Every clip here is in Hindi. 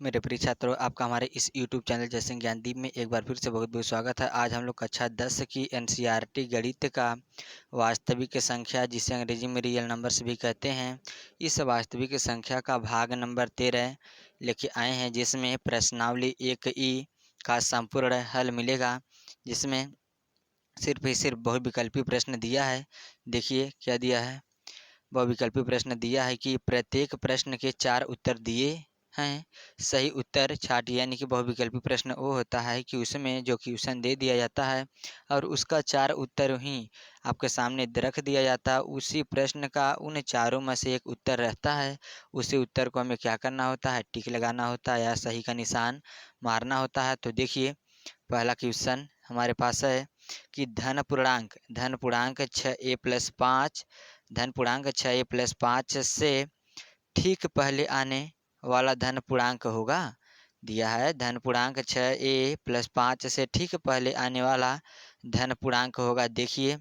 मेरे प्रिय छात्रों, आपका हमारे इस यूट्यूब चैनल जयसिंह ज्ञानदीप में एक बार फिर से बहुत बहुत स्वागत है। आज हम लोग कक्षा 10 की एनसीईआरटी गणित का वास्तविक संख्या, जिसे अंग्रेजी में रियल नंबर्स भी कहते हैं, इस वास्तविक संख्या का भाग नंबर 13 लेके आए हैं, जिसमें प्रश्नावली 1 का संपूर्ण हल मिलेगा, जिसमें सिर्फ ही सिर्फ बहुविकल्पी प्रश्न दिया है। देखिए क्या दिया है। बहुविकल्पी प्रश्न दिया है कि प्रत्येक प्रश्न के 4 उत्तर दिए हैं। सही उत्तर छाट, यानी कि बहुविकल्पी प्रश्न वो होता है कि उसमें जो क्वेश्चन दे दिया जाता है और उसका 4 उत्तर ही आपके सामने रख दिया जाता है। उसी प्रश्न का उन चारों में से एक उत्तर रहता है। उसी उत्तर को हमें क्या करना होता है, टिक लगाना होता है या सही का निशान मारना होता है। तो देखिए पहला क्वेश्चन हमारे पास है कि धन पूर्णांक 6a+5 से ठीक पहले आने वाला धन पूर्णांक होगा। दिया है धन पूर्णांक 6a+5 से ठीक पहले आने वाला धन पूर्णांक होगा। देखिए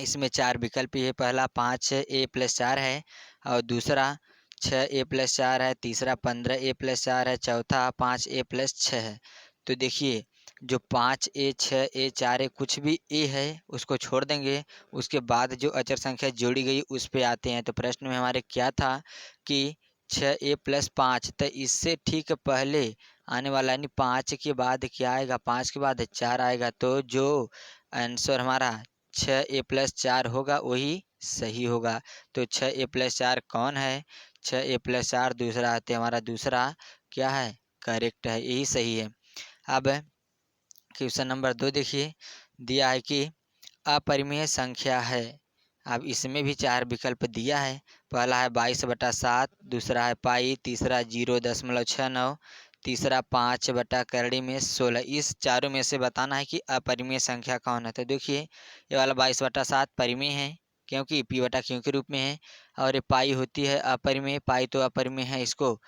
इसमें 4 विकल्प है। पहला 5a+4 है और दूसरा 6a+4 है, तीसरा 15a+4 है, चौथा 5a+6 है। तो देखिए जो 5a, 6a, 4a कुछ भी a है उसको छोड़ देंगे। उसके बाद जो अचर संख्या जोड़ी गई उस पे आते हैं। तो प्रश्न में हमारे क्या था कि 6a+5, तो इससे ठीक पहले आने वाला यानी 5 के बाद क्या आएगा, 5 के बाद 4 आएगा। तो जो आंसर हमारा 6a+4 होगा वही सही होगा। तो 6a+4 कौन है, 6a+4 दूसरा आते हमारा दूसरा क्या है, करेक्ट है, यही सही है। अब क्वेश्चन नंबर 2 देखिए, दिया है कि अपरिमेय संख्या है। अब इसमें भी 4 विकल्प दिया है। पहला है 22/7, दूसरा है पाई, तीसरा 0.69, तीसरा 5/16। इस चारों में से बताना है कि अपरिमेय संख्या कौन है। तो देखिए ये वाला 22/7 परिमेय है, क्योंकि p/q के रूप में है, और ये पाई होती है अपरिमेय। पाई तो अपरिमेय है, इसको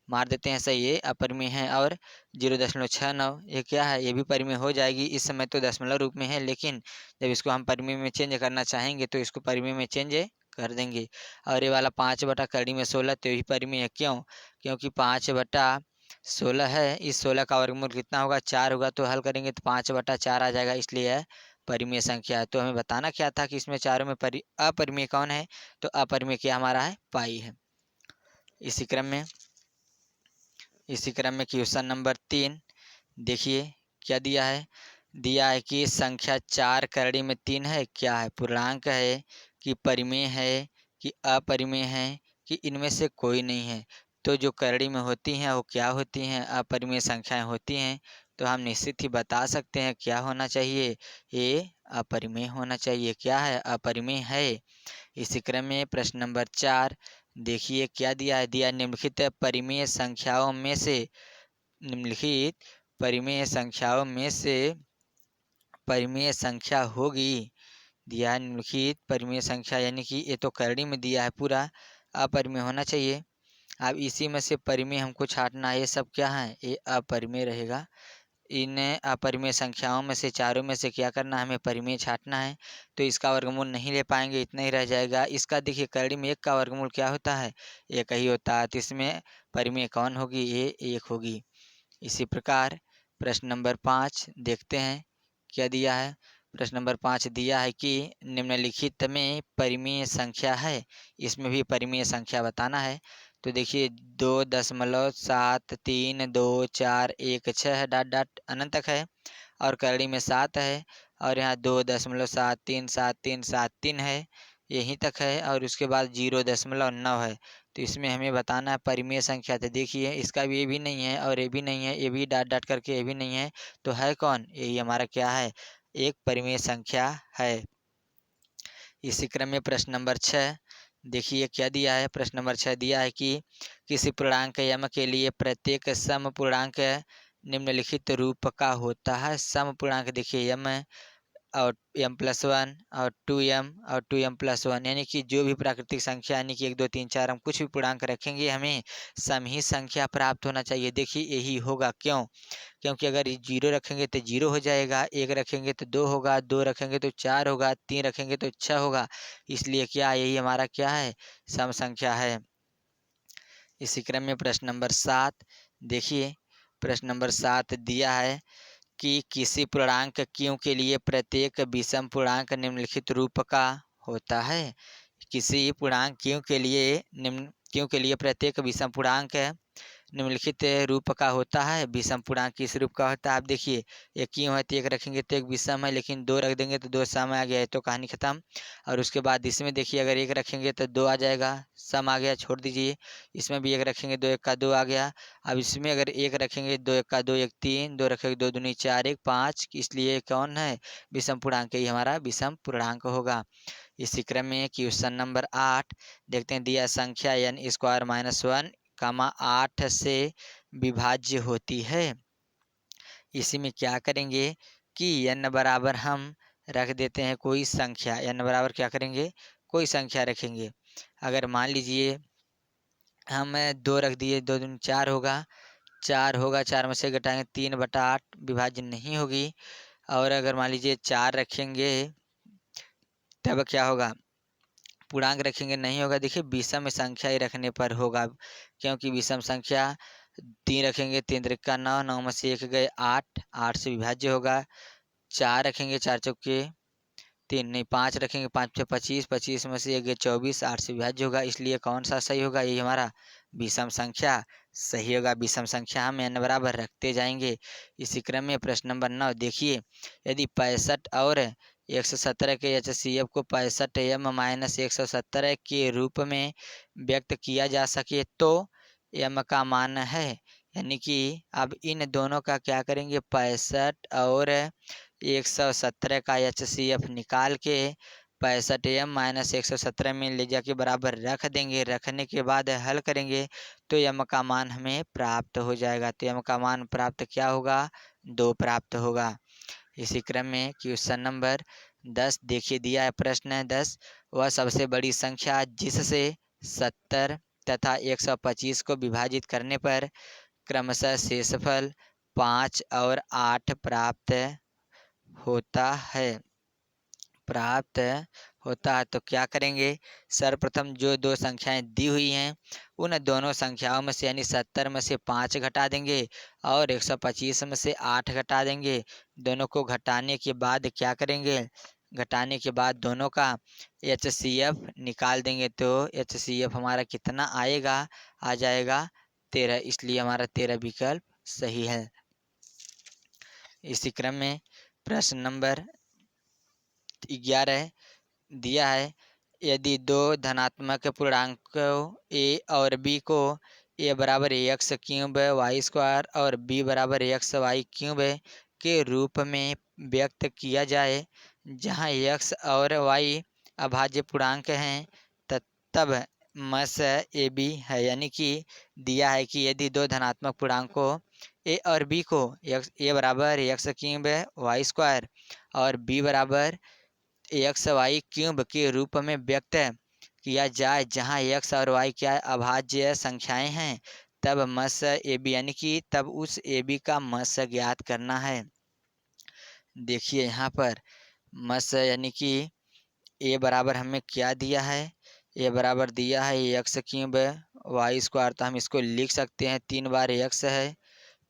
मार देते हैं सही, ये अपरिमेय है। और 0.69 ये क्या है, ये भी परिमेय हो जाएगी। इस समय तो दशमलव रूप में है, लेकिन जब इसको हम परिमेय में चेंज करना चाहेंगे तो इसको परिमेय में चेंज कर देंगे। और ये वाला 5/16 तो भी परिमेय है। क्यों, क्योंकि 5/16 है, इस 16 का वर्गमूल कितना होगा, 4 होगा। तो हल करेंगे तो 5/4 आ जाएगा, इसलिए यह परिमेय संख्या है। तो हमें बताना क्या था कि इसमें चारों में अपरिमेय कौन है। तो अपरिमेय क्या हमारा है, पाई है। इसी क्रम में क्वेश्चन नंबर 3 देखिए क्या दिया है। दिया है कि संख्या 4 करड़ी में 3 है, क्या है, पूर्णांक है कि परिमेय है कि अपरिमेय है कि इनमें से कोई नहीं है। तो जो करड़ी में होती हैं वो क्या होती हैं, अपरिमेय संख्याएं होती हैं। तो हम निश्चित ही बता सकते हैं क्या होना चाहिए, ये अपरिमेय होना चाहिए। क्या है, अपरिमेय है। इसी क्रम में प्रश्न नंबर 4 देखिए क्या दिया है। दिया निम्नलिखित परिमेय संख्याओं में से निम्नलिखित परिमेय संख्याओं में से परिमेय संख्या होगी। दिया है निम्नलिखित परिमेय संख्या, यानी कि ये तो करड़ी में दिया है, पूरा अपरिमेय होना चाहिए। अब इसी में से परिमेय हमको छांटना है। ये सब क्या है, ये अपरिमेय रहेगा। इन अपरिमेय संख्याओं में से चारों में से क्या करना है, हमें परिमेय छांटना है। तो इसका वर्गमूल नहीं ले पाएंगे, इतना ही रह जाएगा। इसका देखिए करड़ी में 1 का वर्गमूल क्या होता है, 1 ही होता है। तो इसमें परिमेय कौन होगी, ये 1 होगी। इसी प्रकार प्रश्न नंबर 5 देखते हैं क्या दिया है। प्रश्न नंबर 5 दिया है कि निम्नलिखित में परिमेय संख्या है, इसमें भी परिमेय संख्या बताना है। तो देखिए 2.732416 डॉट डॉट अनंत तक है, और करड़ी में 7 है, और यहाँ 2.737373 है, यहीं तक है, और उसके बाद 0.9 है। तो इसमें हमें बताना है परिमेय संख्या। तो देखिए इसका भी ये भी नहीं है और ये भी नहीं है, ये भी डॉट डॉट करके ये भी नहीं है। तो है कौन, यही हमारा क्या है, एक परिमेय संख्या है। इसी क्रम में प्रश्न नंबर 6 देखिए क्या दिया है। प्रश्न नंबर 6 दिया है कि किसी पूर्णांक m के लिए प्रत्येक सम पूर्णांक निम्नलिखित रूप का होता है। सम पूर्णांक देखिए m और m+1 और 2m और 2m+1, यानी कि जो भी प्राकृतिक संख्या, यानी कि 1 2 3 4 हम कुछ भी पूर्णांक रखेंगे हमें सम ही संख्या प्राप्त होना चाहिए। देखिए यही होगा। क्यों, क्योंकि अगर 0 रखेंगे तो 0 हो जाएगा, 1 रखेंगे तो 2 होगा, 2 रखेंगे तो 4 होगा, 3 रखेंगे तो 6 होगा। इसलिए क्या, यही हमारा क्या है, सम संख्या है। इसी क्रम में प्रश्न नंबर 7 देखिए प्रश्न नंबर 7 दिया है कि किसी पूर्णांक q के लिए प्रत्येक विषम पूर्णांक निम्नलिखित रूप का होता है। किसी पूर्णांक q के लिए प्रत्येक विषम पूर्णांक निम्नलिखित रूप का होता है। विषम पूर्णांक किस रूप का होता है? आप देखिए, एक क्यों है तो एक रखेंगे तो एक विषम है, लेकिन दो रख देंगे तो दो सम आ गया है, तो कहानी खत्म। और उसके बाद इसमें देखिए, अगर एक रखेंगे तो दो आ जाएगा, सम आ गया, छोड़ दीजिए। इसमें भी एक रखेंगे, दो एक का दो आ गया। अब इसमें अगर एक रखेंगे, दो एक का दो, एक तीन, दो रखेंगे दो दूनी चार, एक पाँच, इसलिए कौन है? विषम पूर्णांक ही हमारा विषम पूर्णांक होगा। इसी क्रम में क्वेश्चन नंबर 8 देखते हैं। दिया संख्या n square minus one comma 8 से विभाज्य होती है। इसी में क्या करेंगे कि n बराबर हम रख देते हैं कोई संख्या। n बराबर क्या करेंगे? कोई संख्या रखेंगे। अगर मान लीजिए हम दो रख दिए, दो दूनी चार होगा, चार में से घटाएंगे 3/8, विभाज्य नहीं होगी। और अगर मान लीजिए चार रखेंगे तब क्या होगा? पूर्णांक रखेंगे, नहीं होगा। देखिए विषम संख्या ही रखने पर होगा, क्योंकि विषम संख्या तीन रखेंगे, तीन त्रिका नौ, नौ में से एक गए आठ, आठ से विभाज्य होगा। चार रखेंगे, चार चौके तीन, नहीं पाँच रखेंगे, पाँच से पच्चीस, पच्चीस में से एक गए 24, आठ से विभाज्य होगा। इसलिए कौन सा सही होगा? ये हमारा विषम संख्या सही होगा। विषम संख्या हम n बराबर रखते जाएंगे। इसी क्रम में प्रश्न नंबर 9 देखिए। यदि 65 और 117 के HCF को 65m माइनस 117 के रूप में व्यक्त किया जा सके तो m का मान है। यानी कि अब इन दोनों का क्या करेंगे? 65 और 117 का HCF निकाल के 65m माइनस 117 में ले जाके बराबर रख देंगे। रखने के बाद हल करेंगे तो m का मान हमें प्राप्त हो जाएगा। तो m का मान प्राप्त क्या होगा? 2 प्राप्त होगा। इसी क्रम में क्वेश्चन नंबर 10 देखिए। दिया है प्रश्न 10, वह सबसे बड़ी संख्या जिससे 70 तथा 125 को विभाजित करने पर क्रमशः शेषफल 5 और 8 होता है प्राप्त होता है। तो क्या करेंगे? सर्वप्रथम जो दो संख्याएं दी हुई हैं उन दोनों संख्याओं में से, यानी 70 में से 5 घटा देंगे और 125 में से 8 घटा देंगे। दोनों को घटाने के बाद क्या करेंगे? घटाने के बाद दोनों का HCF निकाल देंगे। तो HCF हमारा कितना आएगा? आ जाएगा 13। इसलिए हमारा 13 विकल्प सही है। इसी क्रम में प्रश्न नंबर 11 दिया है। यदि दो धनात्मक पूर्णांकों a और b को a बराबर एक्स क्यूब वाई स्क्वायर और b बराबर एक्स वाई क्यूब के रूप में व्यक्त किया जाए, जहां x और y अभाज्य पूर्णांक हैं, तब मस ए बी है। यानी कि दिया है कि यदि दो धनात्मक पूर्णांकों a और b को a बराबर एक्स क्यूब वाई स्क्वायर और b बराबर एक्स वाई क्यूब के रूप में व्यक्त किया जाए, जहां एक्स और वाई क्या अभाज्य संख्याएं हैं, तब मस ए बी, यानी कि तब उस ए बी का मस ज्ञात करना है। देखिए यहाँ पर मस यानी कि ए बराबर हमें क्या दिया है? ए बराबर दिया है एक्स क्यूब वाई स्क्वायर, तो हम इसको लिख सकते हैं 3 बार एक्स है,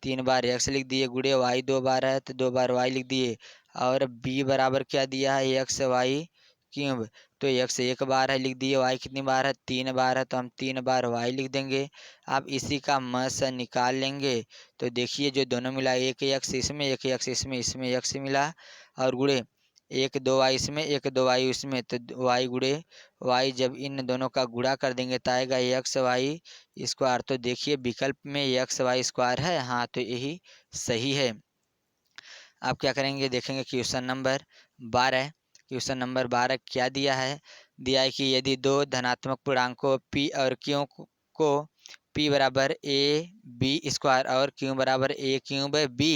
3 बार एक्स लिख दिए, गुड़े वाई 2 बार है तो 2 बार वाई लिख दिए। और बी बराबर क्या दिया है? एक्स वाई क्यूब, तो एक्स एक बार है लिख दिए, वाई कितनी बार है? 3 बार है, तो हम 3 बार वाई लिख देंगे। अब इसी का मस निकाल लेंगे। तो देखिए जो दोनों मिला, एक एक्स इसमें, एक एक्स इसमें, इसमें एक्स मिला, और गुड़े एक दो वाई इसमें, एक दो वाई उसमें, तो वाई गुड़े वाई, जब इन दोनों का गुणा कर देंगे तो आएगा एक्स वाई स्क्वायर। तो देखिए विकल्प में एक्स वाई स्क्वायर है, हाँ तो यही सही है। अब क्या करेंगे? देखेंगे क्वेश्चन नंबर 12। क्वेश्चन नंबर 12 क्या दिया है? दिया है कि यदि दो धनात्मक पूर्णांकों p और q को p बराबर a b स्क्वायर और q बराबर a क्यूब b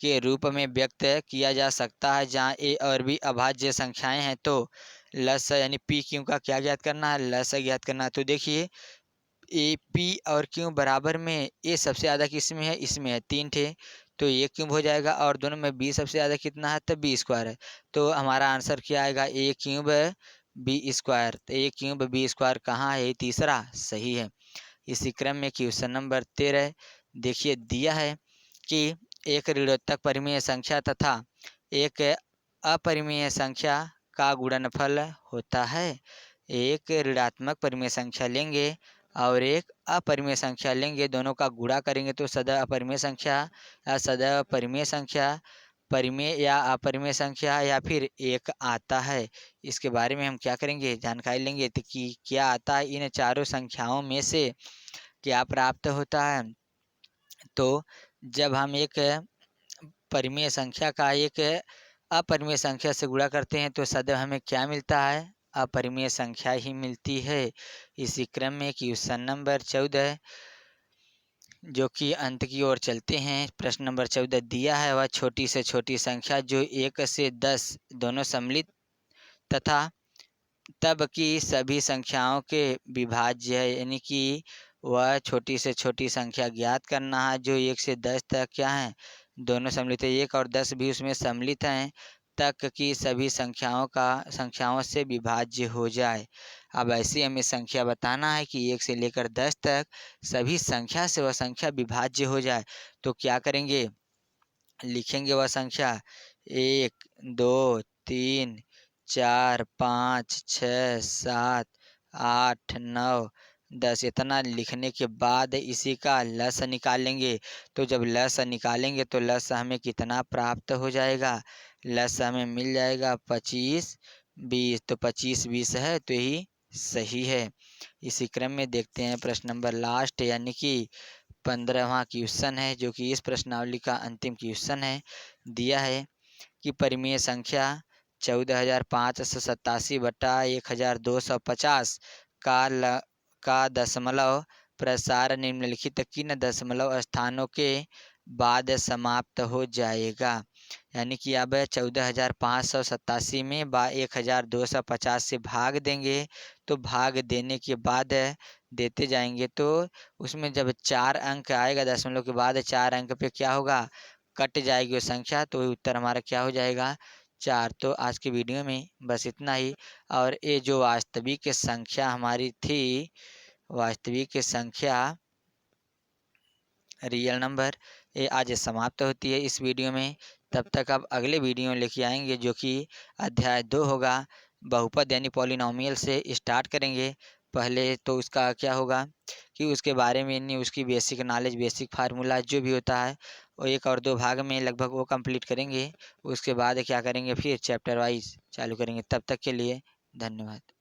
के रूप में व्यक्त किया जा सकता है, जहां a और b अभाज्य संख्याएं हैं, तो लस यानी p q का क्या ज्ञात करना है? लस ज्ञात करना है। तो देखिए ए पी और क्यू बराबर में ए सबसे ज़्यादा किस में है? इसमें है, 3 थे, तो ये क्यूब हो जाएगा। और दोनों में बी सबसे ज़्यादा कितना है? तो बी स्क्वायर है। तो हमारा आंसर क्या आएगा? ए क्यूब बी स्क्वायर। तो ए क्यूब बी स्क्वायर कहाँ है? तीसरा सही है। इसी क्रम में क्वेश्चन नंबर 13 देखिए दिया है कि एक ऋणात्मक परिमेय संख्या तथा एक अपरिमेय संख्या का गुणनफल होता है। एक ऋणात्मक परिमेय संख्या लेंगे और एक अपरिमेय संख्या लेंगे, दोनों का गुणा करेंगे तो सदैव अपरिमेय संख्या या सदैव परिमेय संख्या, परिमेय या अपरिमेय संख्या या फिर एक आता है। इसके बारे में हम क्या करेंगे, जानकारी लेंगे तो कि क्या आता है, इन चारों संख्याओं में से क्या प्राप्त होता है। तो जब हम एक परिमेय संख्या का एक अपरिमेय संख्या से गुणा करते हैं तो सदैव हमें क्या मिलता है, अपरिमेय संख्या ही मिलती है। इसी क्रम में क्वेश्चन नंबर 14 जो कि अंत की ओर चलते हैं। प्रश्न नंबर 14 दिया है, वह छोटी से छोटी संख्या जो 1 से 10 दोनों सम्मिलित तथा तब की सभी संख्याओं के विभाज्य है। यानी कि वह छोटी से छोटी संख्या ज्ञात करना है जो 1 से 10 तक क्या है, दोनों सम्मिलित है, 1 और 10 भी उसमें सम्मिलित हैं, तक की सभी संख्याओं से विभाज्य हो जाए। अब ऐसी हमें संख्या बताना है कि 1 से लेकर 10 तक सभी संख्या से वह संख्या विभाज्य हो जाए। तो क्या करेंगे, लिखेंगे वह संख्या 1 2 3 4 5 6 7 8 9 10 इतना लिखने के बाद इसी का लस निकाल लेंगे। तो जब लस निकालेंगे तो लस हमें कितना प्राप्त हो जाएगा, लस हमें मिल जाएगा 25 20। तो 25 20 है तो ही सही है। इसी क्रम में देखते हैं प्रश्न नंबर लास्ट यानी कि 15वां क्वेश्चन है जो कि इस प्रश्नावली का अंतिम क्वेश्चन है। दिया है कि परिमेय संख्या 14,587/1250 का दशमलव प्रसार निम्नलिखित किन दशमलव स्थानों के बाद समाप्त हो जाएगा। यानी कि अब 14,587 में 1,250 से भाग देंगे तो भाग देने के बाद देते जाएंगे तो उसमें जब 4 अंक आएगा दशमलव के बाद 4 अंक पे क्या होगा, कट जाएगी वो संख्या, तो उत्तर हमारा क्या हो जाएगा 4। तो आज की वीडियो में बस इतना ही। और ये जो वास्तविक संख्या हमारी थी, वास्तविक संख्या रियल नंबर, ये आज समाप्त होती है इस वीडियो में। तब तक अब अगले वीडियो लेके आएंगे जो कि अध्याय 2 होगा, बहुपद यानी पॉलिनॉमियल से स्टार्ट करेंगे। पहले तो उसका क्या होगा कि उसके बारे में नहीं, उसकी बेसिक नॉलेज, बेसिक फार्मूला जो भी होता है वो 1 और 2 भाग में लगभग वो कंप्लीट करेंगे। उसके बाद क्या करेंगे, फिर चैप्टर वाइज चालू करेंगे। तब तक के लिए धन्यवाद।